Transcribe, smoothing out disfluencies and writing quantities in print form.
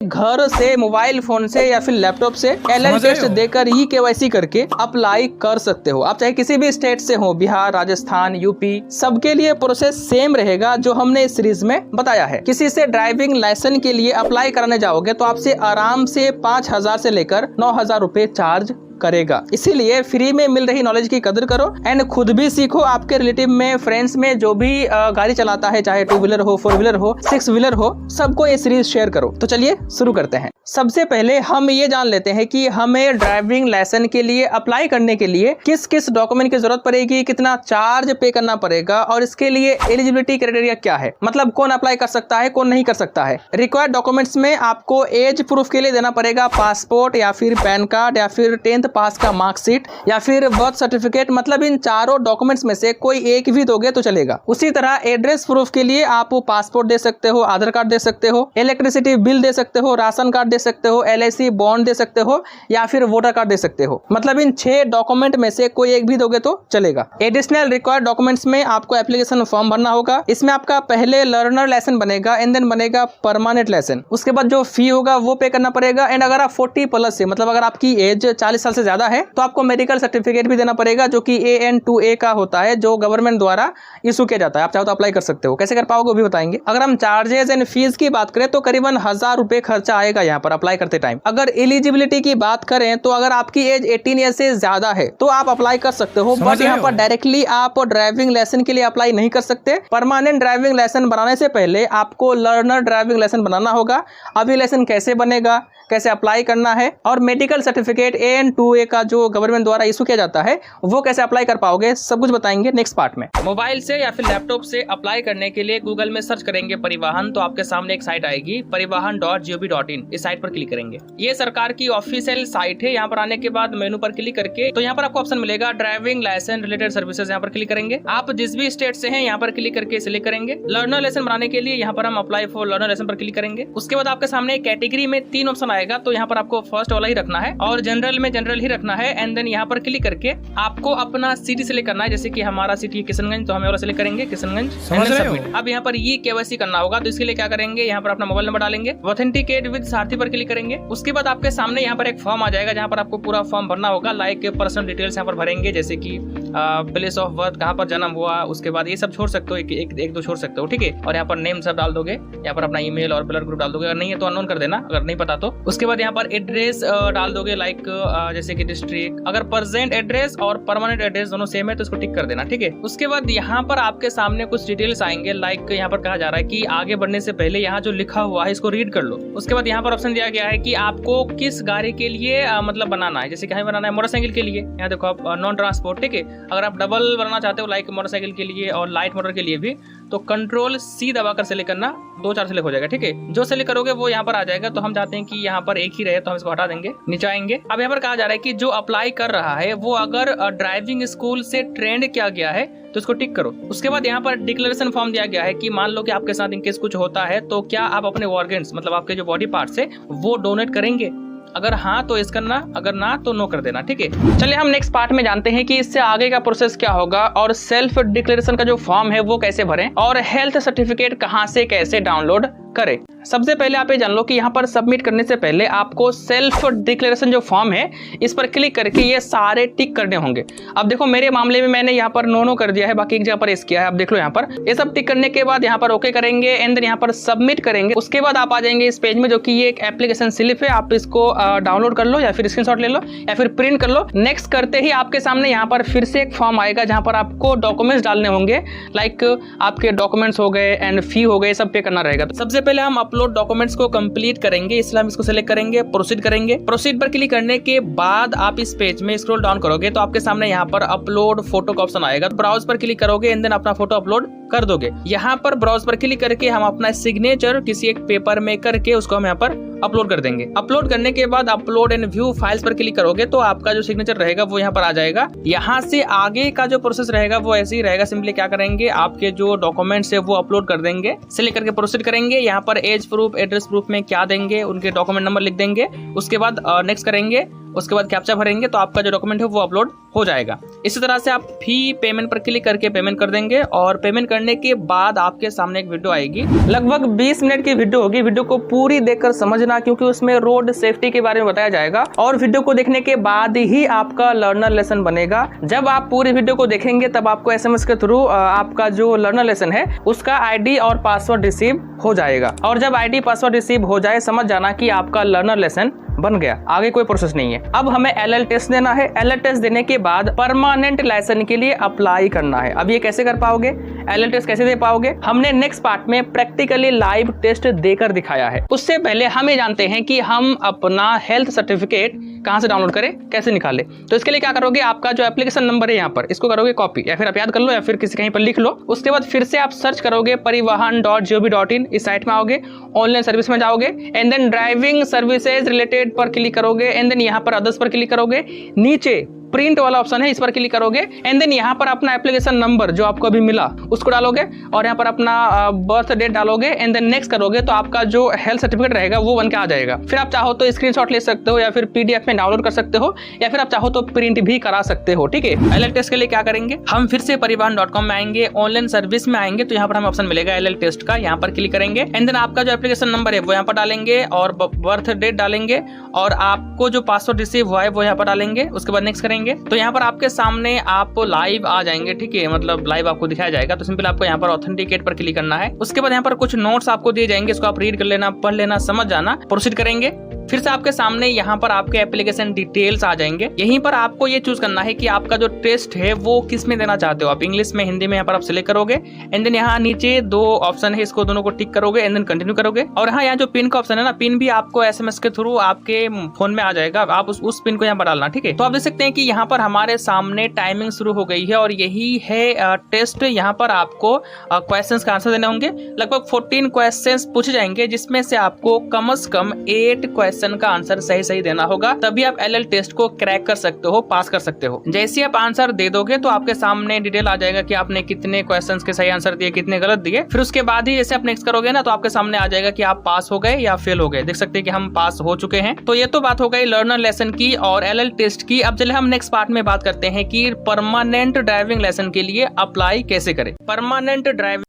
घर से, mobile phone से या फिर लैपटॉप से एलएल टेस्ट देकर ही केवाईसी करके अप्लाई कर सकते हो। आप चाहे किसी भी स्टेट से हो, बिहार, राजस्थान, यूपी, सबके लिए प्रोसेस सेम रहेगा जो हमने इस सीरीज में बताया है। किसी से ड्राइविंग लाइसेंस के लिए अप्लाई कराने जाओगे तो आपसे आराम से 5,000 से लेकर 9,000 रुपए चार्ज करेगा। इसीलिए फ्री में मिल रही नॉलेज की कदर करो एंड खुद भी सीखो। आपके रिलेटिव में, फ्रेंड्स में जो भी गाड़ी चलाता है, चाहे 2 व्हीलर हो, 4 व्हीलर हो, 6 व्हीलर हो, सबको ये सीरीज शेयर करो। तो चलिए शुरू करते हैं। सबसे पहले हम ये जान लेते हैं कि हमें ड्राइविंग लाइसेंस के लिए अप्लाई करने के लिए किस किस डॉक्यूमेंट की जरूरत पड़ेगी, कितना चार्ज पे करना पड़ेगा और इसके लिए एलिजिबिलिटी क्राइटेरिया क्या है, मतलब कौन अप्लाई कर सकता है, कौन नहीं कर सकता है। रिक्वायर्ड डॉक्यूमेंट्स में आपको एज प्रूफ के लिए देना पड़ेगा पासपोर्ट या फिर पैन कार्ड या फिर 10th पास का मार्कशीट या फिर बर्थ सर्टिफिकेट, मतलब इन चारों डॉक्यूमेंट्स में से कोई एक भी दोगे तो चलेगा। उसी तरह एड्रेस प्रूफ के लिए आप पासपोर्ट दे सकते हो, आधार कार्ड दे सकते हो, इलेक्ट्रिसिटी बिल दे सकते हो, राशन कार्ड दे सकते हो, LIC बॉन्ड दे सकते हो या फिर वोटर कार्ड दे सकते हो। मतलब इन 6 डॉक्यूमेंट में से कोई एक भी दोगे तो चलेगा। एडिशनल रिक्वायर्ड डॉक्यूमेंट्स में आपको एप्लीकेशन फॉर्म भरना होगा। इसमें आपका पहले लर्नर लाइसेंस बनेगा एंड देन बनेगा परमानेंट लाइसेंस। उसके बाद जो फी होगा वो पे करना पड़ेगा। एंड अगर आप 40+ है, मतलब अगर आपकी एज 40 साल से ज्यादा है तो आपको मेडिकल सर्टिफिकेट भी देना पड़ेगा जो कि AN2A का होता है, जो गवर्नमेंट द्वारा इशू किया जाता है। आप चाहो तो अप्लाई कर सकते हो। कैसे कर पाओगे वो भी बताएंगे। अगर हम चार्जेस एंड फीस की बात करें तो करीबन 1,000 रुपए खर्चा आएगा यहाँ पर अप्लाई करते टाइम। अगर एलिजिबिलिटी की बात करें तो अगर आपकी एज 18 ईयर से ज्यादा है तो आप अप्लाई कर सकते हो, बट यहाँ पर डायरेक्टली आप ड्राइविंग लाइसेंस के लिए अप्लाई नहीं कर सकते। परमानेंट ड्राइविंग लाइसेंस बनाने से पहले आपको लर्नर ड्राइविंग लाइसेंस बनाना होगा। अभी लाइसेंस कैसे बनेगा, कैसे अप्लाई करना है और मेडिकल सर्टिफिकेट AN2A का जो गवर्नमेंट द्वारा इशू किया जाता है वो कैसे अप्लाई कर पाओगे, सब कुछ बताएंगे नेक्स्ट पार्ट में। मोबाइल से या फिर लैपटॉप से अप्लाई करने के लिए गूगल में सर्च करेंगे परिवहन, तो आपके सामने एक साइट आएगी परिवहन.gov.in। इस साइट पर क्लिक करेंगे। ये सरकार की ऑफिशियल साइट है। यहाँ पर आने के बाद मेनू पर क्लिक करके तो यहाँ पर आपको ऑप्शन मिलेगा ड्राइविंग लाइसेंस रिलेटेड सर्विसेज। यहाँ पर क्लिक करेंगे। आप जिस भी स्टेट से हैं यहाँ पर क्लिक करके सिलेक्ट करेंगे। लर्नर लाइसेंस बनाने के लिए यहाँ पर हम अप्लाई फॉर लर्नर लाइसेंस पर क्लिक करेंगे। उसके बाद आपके सामने कैटेगरी में 3 ऑप्शन आएगा, तो यहाँ पर आपको फर्स्ट वाला ही रखना है और जनरल में जनरल ही रखना है। एंड देन यहाँ पर क्लिक करके आपको अपना सिटी सिलेक्ट करना है। जैसे कि हमारा सिटी किशनगंज, तो हम वाला सिलेक्ट करेंगे किशनगंज। अब यहाँ पर ये KYC करना होगा, तो इसके लिए क्या करेंगे, यहाँ पर अपना मोबाइल नंबर डालेंगे, ऑथेंटिकेट विद सारथी पर क्लिक करेंगे। उसके बाद आपके सामने यहाँ पर एक फॉर्म आ जाएगा जहाँ पर आपको पूरा फॉर्म भरना होगा। लाइक पर्सनल डिटेल्स यहाँ पर भरेंगे, जैसे कि प्लेस ऑफ बर्थ, कहाँ पर जन्म हुआ, उसके बाद ये सब छोड़ सकते हो, एक दो छोड़ सकते हो, ठीक है। और यहाँ पर नेम सब डाल दोगे, यहाँ पर अपना ईमेल और ब्लड ग्रुप डाल दोगे। अगर नहीं है तो अननोन कर देना, अगर नहीं पता तो। उसके बाद यहाँ पर एड्रेस डाल दोगे, लाइक जैसे कि डिस्ट्रिक्ट। अगर प्रेजेंट एड्रेस और परमानेंट एड्रेस दोनों सेम है तो इसको टिक कर देना, ठीक है। उसके बाद यहाँ पर आपके सामने कुछ डिटेल्स आएंगे। लाइक यहाँ पर कहा जा रहा है कि आगे बढ़ने से पहले यहाँ जो लिखा हुआ है इसको रीड कर लो। उसके बाद यहाँ पर ऑप्शन दिया गया है कि आपको किस गाड़ी के लिए मतलब बनाना है। जैसे कि हमें बनाना है मोटरसाइकिल के लिए, यहाँ देखो आप नॉन ट्रांसपोर्ट, ठीक है। अगर आप डबल बनाना चाहते हो लाइक मोटरसाइकिल के लिए और लाइट मोटर के लिए भी, तो Ctrl+C दबाकर सेलेक्ट करना, 2-4 सेलेक्ट हो जाएगा, ठीक है। जो सेलेक्ट करोगे वो यहाँ पर आ जाएगा। तो हम चाहते हैं कि यहाँ पर एक ही रहे, तो हम इसको हटा देंगे, नीचे आएंगे। अब यहाँ पर कहा जा रहा है कि जो अप्लाई कर रहा है वो अगर ड्राइविंग स्कूल से ट्रेंड किया गया है तो इसको टिक करो। उसके बाद यहाँ पर डिक्लेरेशन फॉर्म दिया गया है कि मान लो कि आपके साथ इनकेस कुछ होता है तो क्या आप अपने ऑर्गन्स, मतलब आपके जो बॉडी पार्ट्स है वो डोनेट करेंगे। अगर हाँ तो इस करना, अगर ना तो नो कर देना, ठीक है। चलिए हम नेक्स्ट पार्ट में जानते हैं कि इससे आगे का प्रोसेस क्या होगा और सेल्फ डिक्लेरेशन का जो फॉर्म है वो कैसे भरें और हेल्थ सर्टिफिकेट कहां से कैसे डाउनलोड करें। सबसे पहले आप ये जान लो कि यहाँ पर सबमिट करने से पहले आपको सेल्फ डिक्लेरेशन जो फॉर्म है इस पर क्लिक करके ये सारे टिक करने होंगे। अब देखो मेरे मामले में मैंने यहाँ पर नो कर दिया है, बाकी एक जगह पर इस किया है। अब देख लो यहाँ पर ये सब टिक करने के बाद यहाँ पर ओके करेंगे एंड देन यहाँ पर सबमिट करेंगे। उसके बाद आप आ जाएंगे इस पेज में, जो कि ये एक एप्लीकेशन स्लिप है। आप इसको डाउनलोड कर लो या फिर स्क्रीनशॉट ले लो या फिर प्रिंट कर लो। नेक्स्ट करते ही आपके सामने यहाँ पर फिर से एक फॉर्म आएगा जहाँ पर आपको डॉक्यूमेंट्स डालने होंगे। लाइक आपके डॉक्यूमेंट्स हो गए एंड फी हो गए, सब पे करना रहेगा। सबसे पहले हम अपलोड डॉक्यूमेंट्स को कंप्लीट करेंगे, इसलिए हम इसको सिलेक्ट करेंगे, प्रोसीड करेंगे। प्रोसीड पर क्लिक करने के बाद आप इस पेज में स्क्रॉल डाउन करोगे तो आपके सामने यहाँ पर अपलोड फोटो का ऑप्शन आएगा। ब्राउज पर क्लिक करोगे एंड देन अपना फोटो अपलोड कर दोगे। यहाँ पर ब्राउज पर क्लिक करके हम अपना सिग्नेचर किसी एक पेपर में करके उसको हम यहाँ पर अपलोड कर देंगे। अपलोड करने के बाद अपलोड एंड व्यू फाइल्स पर क्लिक करोगे तो आपका जो सिग्नेचर रहेगा वो यहाँ पर आ जाएगा। यहाँ से आगे का जो प्रोसेस रहेगा वो ऐसे ही रहेगा। सिंपली क्या करेंगे, आपके जो डॉक्यूमेंट्स है वो अपलोड कर देंगे, सिलेक्ट करके प्रोसीड करेंगे। यहाँ पर एज प्रूफ, एड्रेस प्रूफ में क्या देंगे, उनके डॉक्यूमेंट नंबर लिख देंगे। उसके बाद नेक्स्ट करेंगे। उसके बाद कैप्चा भरेंगे तो आपका जो डॉक्यूमेंट है वो अपलोड हो जाएगा। इसी तरह से आप फी पेमेंट पर क्लिक करके पेमेंट कर देंगे और पेमेंट करने के बाद आपके सामने एक वीडियो आएगी, लगभग 20 मिनट की वीडियो होगी। वीडियो को पूरी देखकर समझना क्योंकि उसमें रोड सेफ्टी के बारे में बताया जाएगा और वीडियो को देखने के बाद ही आपका लर्नर लेसन बनेगा। जब आप पूरी वीडियो को देखेंगे तब आपको SMS के थ्रू आपका जो लर्नर लेसन है उसका ID और पासवर्ड रिसीव हो जाएगा और जब ID पासवर्ड रिसीव हो जाए समझ जाना कि आपका लर्नर लेसन बन गया, आगे कोई प्रोसेस नहीं है। अब हमें LL टेस्ट देना है। LL टेस्ट देने के बाद परमानेंट लाइसेंस के लिए अप्लाई करना है। अब ये कैसे कर पाओगे, LL टेस्ट कैसे दे पाओगे, हमने नेक्स्ट पार्ट में प्रैक्टिकली लाइव टेस्ट देकर दिखाया है। उससे पहले हम ये जानते हैं कि हम अपना हेल्थ सर्टिफिकेट कहां से डाउनलोड करें, कैसे निकालें। तो इसके लिए क्या करोगे, आपका जो एप्लीकेशन नंबर है यहाँ पर इसको करोगे कॉपी, या फिर आप याद कर लो या फिर किसी कहीं पर लिख लो। उसके बाद फिर से आप सर्च करोगे परिवहन.gov.in, इस साइट में आओगे, ऑनलाइन सर्विस में जाओगे and then driving services related पर क्लिक करोगे एंड देन यहाँ पर अदर्स पर क्लिक करोगे, नीचे प्रिंट वाला ऑप्शन है इस पर क्लिक करोगे एंड देन यहाँ पर अपना एप्लीकेशन नंबर जो आपको अभी मिला उसको डालोगे और यहाँ पर अपना बर्थ डेट डालोगे एंड देन नेक्स्ट करोगे तो आपका जो हेल्थ सर्टिफिकेट रहेगा वो बन के आ जाएगा। फिर आप चाहो तो स्क्रीनशॉट ले सकते हो या फिर PDF में डाउनलोड कर सकते हो या फिर आप चाहो तो प्रिंट भी करा सकते हो। ठीक है, LL टेस्ट के लिए क्या करेंगे, हम फिर से परिवहन.com में आएंगे, ऑनलाइन सर्विस में आएंगे तो यहाँ पर हमें ऑप्शन मिलेगा LL टेस्ट का, यहाँ पर क्लिक करेंगे एंड देन आपका जो एप्लीकेशन नंबर है वो यहाँ पर डालेंगे और बर्थ डेट डालेंगे और आपको जो पासवर्ड रिसीव हुआ है वो यहाँ पर डालेंगे। उसके बाद नेक्स्ट करेंगे तो यहाँ पर आपके सामने आप लाइव आ जाएंगे। ठीक है, मतलब लाइव आपको दिखाया जाएगा। तो सिंपल आपको यहाँ पर ऑथेंटिकेट पर क्लिक करना है। उसके बाद यहाँ पर कुछ नोट्स आपको दिए जाएंगे, इसको आप रीड कर लेना, पढ़ लेना, समझ जाना। प्रोसीड करेंगे, फिर से आपके सामने यहाँ पर आपके एप्लीकेशन डिटेल्स आ जाएंगे। यहीं पर आपको ये चूज करना है कि आपका जो टेस्ट है वो किस में देना चाहते हो, आप इंग्लिश में, हिंदी में, यहाँ पर आप सिलेक्ट करोगे एंड देन यहाँ नीचे 2 ऑप्शन है, इसको दोनों को टिक करोगे एंड देन कंटिन्यू करोगे। और हाँ, यहाँ जो पिन का ऑप्शन है ना, पिन भी आपको SMS के थ्रू आपके फोन में आ जाएगा, आप उस पिन को यहाँ पर डालना। ठीक है, तो आप देख सकते हैं कि यहाँ पर हमारे सामने टाइमिंग शुरू हो गई है और यही है टेस्ट। यहाँ पर आपको क्वेश्चंस का आंसर देने होंगे, लगभग 14 क्वेश्चंस पूछे जाएंगे जिसमें से आपको कम से कम 8 क्वेश्चन का आंसर सही देना होगा, तभी आप LL टेस्ट को क्रैक कर सकते हो, पास कर सकते हो। जैसे आप आंसर दे दोगे तो आपके सामने डिटेल आ जाएगा कि आपने कितने क्वेश्चंस के सही आंसर दिए, कितने गलत दिए। फिर उसके बाद ही जैसे आप नेक्स्ट करोगे ना तो आपके सामने आ जाएगा कि आप पास हो गए या फेल हो गए। देख सकते हैं कि हम पास हो चुके हैं। तो ये तो बात हो गई लर्नर लेसन की और LL टेस्ट की। अब चले हम नेक्स्ट पार्ट में बात करते हैं कि परमानेंट ड्राइविंग लाइसेंस के लिए अप्लाई कैसे करें। Permanent driving